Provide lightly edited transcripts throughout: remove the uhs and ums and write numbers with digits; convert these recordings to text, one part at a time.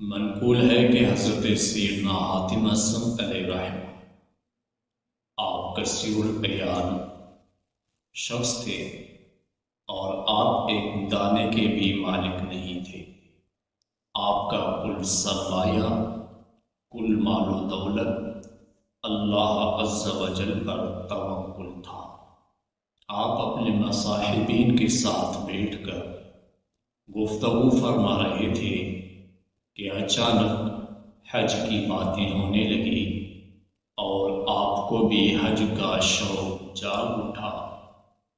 منقول ہے کہ حضرت سیدنا حاتم اسم علیہ رحمہ آپ کثیر العیال شخص تھے اور آپ ایک دانے کے بھی مالک نہیں تھے۔ آپ کا کل سرمایہ، کل مال و دولت اللہ عز و جل پر توکل تھا۔ آپ اپنے مصاحبین کے ساتھ بیٹھ کر گفتگو فرما رہے تھے کہ اچانک حج کی باتیں ہونے لگی اور آپ کو بھی حج کا شوق جاگ اٹھا،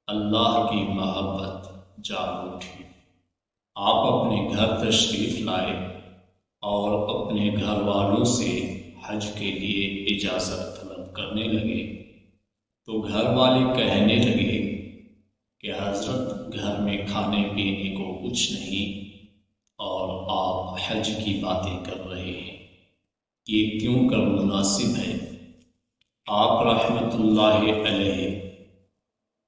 اللہ کی محبت جاگ اٹھی۔ آپ اپنے گھر تشریف لائے اور اپنے گھر والوں سے حج کے لیے اجازت طلب کرنے لگے تو گھر والے کہنے لگے کہ حضرت گھر میں کھانے پینے کو کچھ نہیں اور آپ حج کی باتیں کر رہے ہیں، یہ کیوں کر مناسب ہے؟ آپ رحمت اللہ علیہ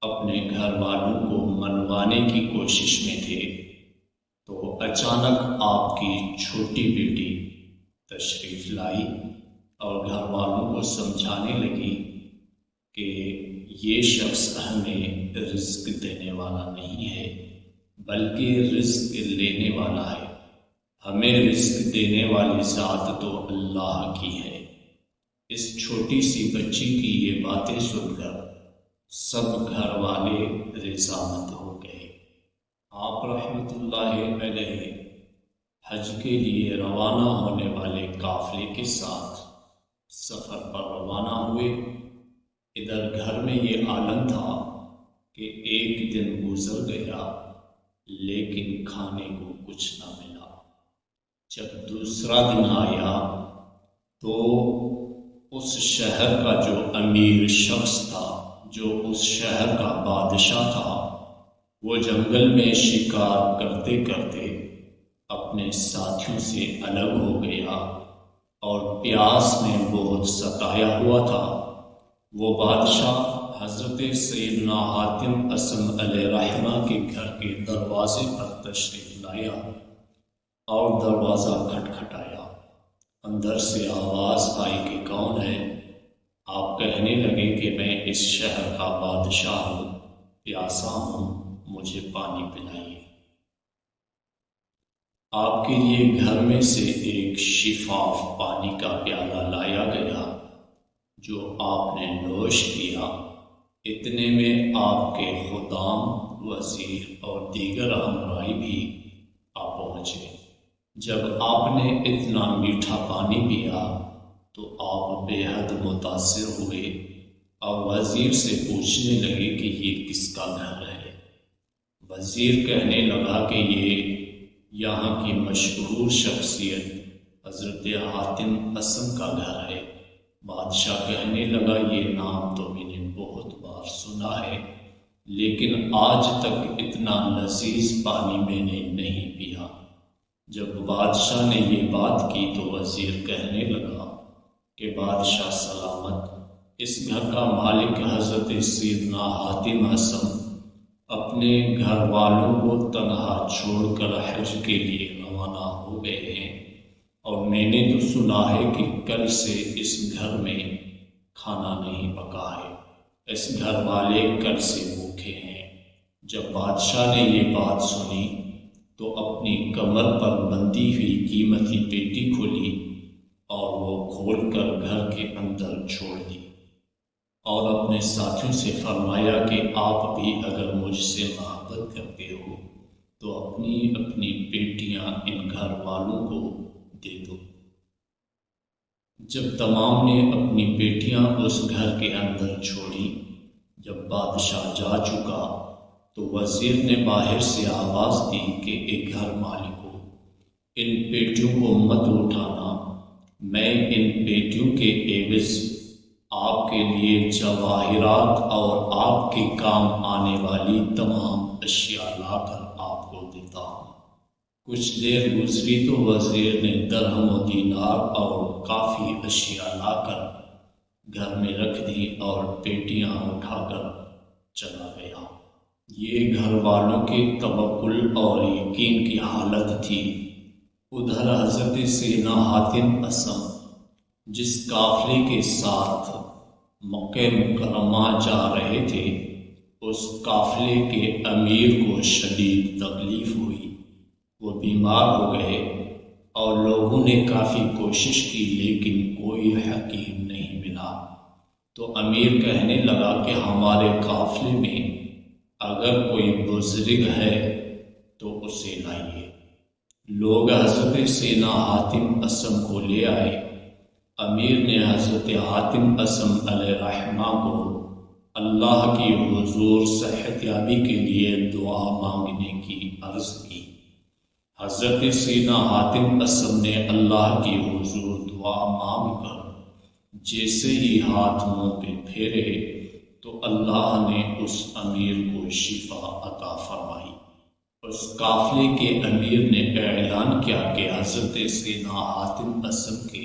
اپنے گھر والوں کو منوانے کی کوشش میں تھے تو اچانک آپ کی چھوٹی بیٹی تشریف لائی اور گھر والوں کو سمجھانے لگی کہ یہ شخص ہمیں رزق دینے والا نہیں ہے بلکہ رزق لینے والا ہے، ہمیں رزق دینے والی ذات تو اللہ کی ہے۔ اس چھوٹی سی بچی کی یہ باتیں سن کر سب گھر والے رضامند ہو گئے۔ آپ رحمت اللہ علیہ حج کے لیے روانہ ہونے والے قافلے کے ساتھ سفر پر روانہ ہوئے۔ ادھر گھر میں یہ عالم تھا کہ ایک دن گزر گیا لیکن کھانے کو کچھ نہ ملا۔ جب دوسرا دن آیا تو اس شہر کا جو امیر شخص تھا، جو اس شہر کا بادشاہ تھا، وہ جنگل میں شکار کرتے کرتے اپنے ساتھیوں سے الگ ہو گیا اور پیاس میں بہت ستایا ہوا تھا۔ وہ بادشاہ حضرت سیدنا حاتم اسم علیہ رحمہ کے گھر کے دروازے پر تشریف لایا اور دروازہ کھٹکھٹایا۔ اندر سے آواز آئی کہ کون ہے؟ آپ کہنے لگے کہ میں اس شہر کا بادشاہ ہوں، پیاسا ہوں، مجھے پانی پلائیے۔ آپ کے لیے گھر میں سے ایک شفاف پانی کا پیالہ لایا گیا جو آپ نے نوش کیا۔ اتنے میں آپ کے خدام، وزیر اور دیگر امراء بھی آ پہنچے۔ جب آپ نے اتنا میٹھا پانی پیا تو آپ بے حد متاثر ہوئے اور وزیر سے پوچھنے لگے کہ یہ کس کا گھر ہے؟ وزیر کہنے لگا کہ یہ یہاں کی مشہور شخصیت حضرت حاتم اسم کا گھر ہے۔ بادشاہ کہنے لگا یہ نام تو میں نے بہت بار سنا ہے لیکن آج تک اتنا لذیذ پانی میں نے نہیں پیا۔ جب بادشاہ نے یہ بات کی تو وزیر کہنے لگا کہ بادشاہ سلامت، اس گھر کا مالک حضرت سیدنا حاتم اسم اپنے گھر والوں کو تنہا چھوڑ کر حج کے لیے روانہ ہو گئے ہیں اور میں نے تو سنا ہے کہ کل سے اس گھر میں کھانا نہیں پکا ہے، اس گھر والے کل سے بھوکے ہیں۔ جب بادشاہ نے یہ بات سنی تو اپنی کمر پر بندھی ہوئی قیمتی پیٹی کھولی اور وہ کھول کر گھر کے اندر چھوڑ دی اور اپنے ساتھیوں سے فرمایا کہ آپ بھی اگر مجھ سے محبت کرتے ہو تو اپنی اپنی بیٹیاں ان گھر والوں کو دے دو۔ جب تمام نے اپنی بیٹیاں اس گھر کے اندر چھوڑی، جب بادشاہ جا چکا تو وزیر نے باہر سے آواز دی کہ ایک گھر مالکو، ان بیٹیوں کو مت اٹھانا، میں ان بیٹیوں کے عوض آپ کے لیے جواہرات اور آپ کے کام آنے والی تمام اشیاء لا کر آپ کو دیتا ہوں۔ کچھ دیر گزری تو وزیر نے درہم و دینار اور کافی اشیاء لا کر گھر میں رکھ دی اور پیٹیاں اٹھا کر چلا گیا۔ یہ گھر والوں کے توکل اور یقین کی حالت تھی۔ ادھر حضرت سیدنا حاتم اسم جس قافلے کے ساتھ مکہ مکرمہ جا رہے تھے، اس قافلے کے امیر کو شدید تکلیف ہوئی، وہ بیمار ہو گئے اور لوگوں نے کافی کوشش کی لیکن کوئی حکیم نہیں ملا۔ تو امیر کہنے لگا کہ ہمارے قافلے میں اگر کوئی بزرگ ہے تو اسے لائیے۔ لوگ حضرت سیدنا حاتم اسم کو لے آئے۔ امیر نے حضرت حاتم اسم علیہ رحمہ کو اللہ کی حضور صحت یابی کے لیے دعا مانگنے کی عرض کی۔ حضرت سیدنا حاتم اسم نے اللہ کی حضور دعا مانگ کر جیسے ہی ہاتھ منہ پہ پھیرے تو اللہ نے اس امیر کو شفا عطا فرمائی۔ اس قافلے کے امیر نے اعلان کیا کہ حضرت سیدنا حاتم اسم کے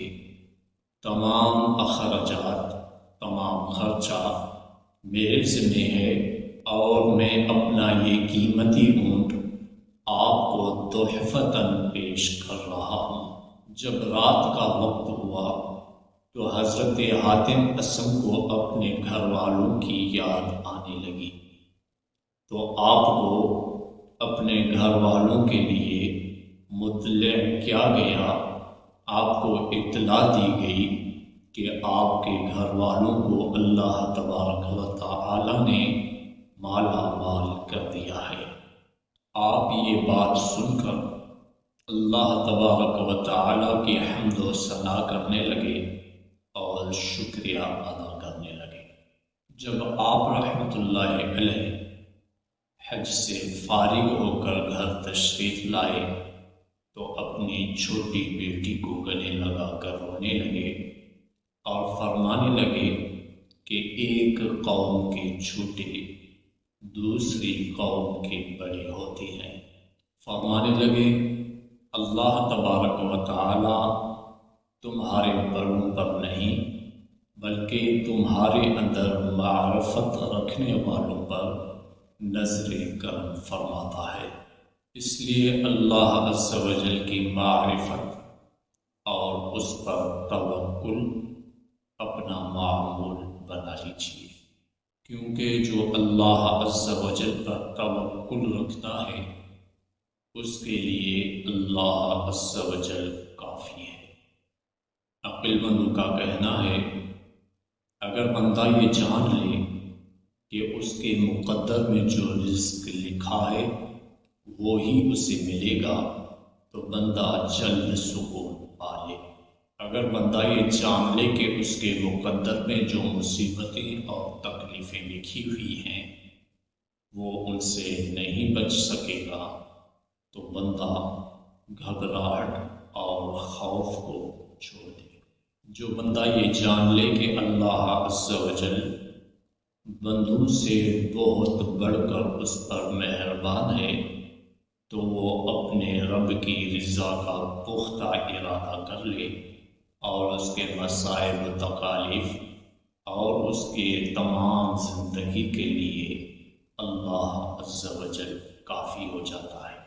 تمام اخراجات، تمام خرچہ میرے ذمہ ہے اور میں اپنا یہ قیمتی اونٹ آپ کو تحفتاً پیش کر رہا ہوں۔ جب رات کا وقت ہوا تو حضرت حاتم اسم کو اپنے گھر والوں کی یاد آنے لگی، تو آپ کو اپنے گھر والوں کے لیے مطلع کیا گیا۔ آپ کو اطلاع دی گئی کہ آپ کے گھر والوں کو اللہ تبارک و تعالی نے مالا مال کر دیا ہے۔ آپ یہ بات سن کر اللہ تبارک و تعالی کی حمد و ثنا کرنے لگے اور شکریہ ادا کرنے لگے۔ جب آپ رحمۃ اللہ علیہ حج سے فارغ ہو کر گھر تشریف لائے تو اپنی چھوٹی بیٹی کو گلے لگا کر رونے لگے اور فرمانے لگے کہ ایک قوم کے چھوٹے دوسری قوم کے بڑے ہوتے ہیں۔ فرمانے لگے اللہ تبارک و تعالی تمہارے بڑوں پر نہیں بلکہ تمہارے اندر معرفت رکھنے والوں پر نظر کرم فرماتا ہے، اس لیے اللہ عز و جل کی معرفت اور اس پر توکل اپنا معمول بنا لیجیے، کیونکہ جو اللہ عز و جل پر توکل رکھتا ہے اس کے لیے اللہ عز و جل کافی ہے۔ عقل مندوں کا کہنا ہے اگر بندہ یہ جان لے کہ اس کے مقدر میں جو رزق لکھا ہے وہی اسے ملے گا تو بندہ جلد سکون پا لے۔ اگر بندہ یہ جان لے کہ اس کے مقدر میں جو مصیبتیں اور تکلیفیں لکھی ہوئی ہیں وہ ان سے نہیں بچ سکے گا تو بندہ گھبراہٹ اور خوف کو چھوڑ دے۔ جو بندہ یہ جان لے کہ اللہ عز و جل بندوں سے بہت بڑھ کر اس پر مہربان ہے تو وہ اپنے رب کی رضا کا پختہ ارادہ کر لے اور اس کے مصائب و تکالیف اور اس کے تمام زندگی کے لیے اللہ عز و جل کافی ہو جاتا ہے۔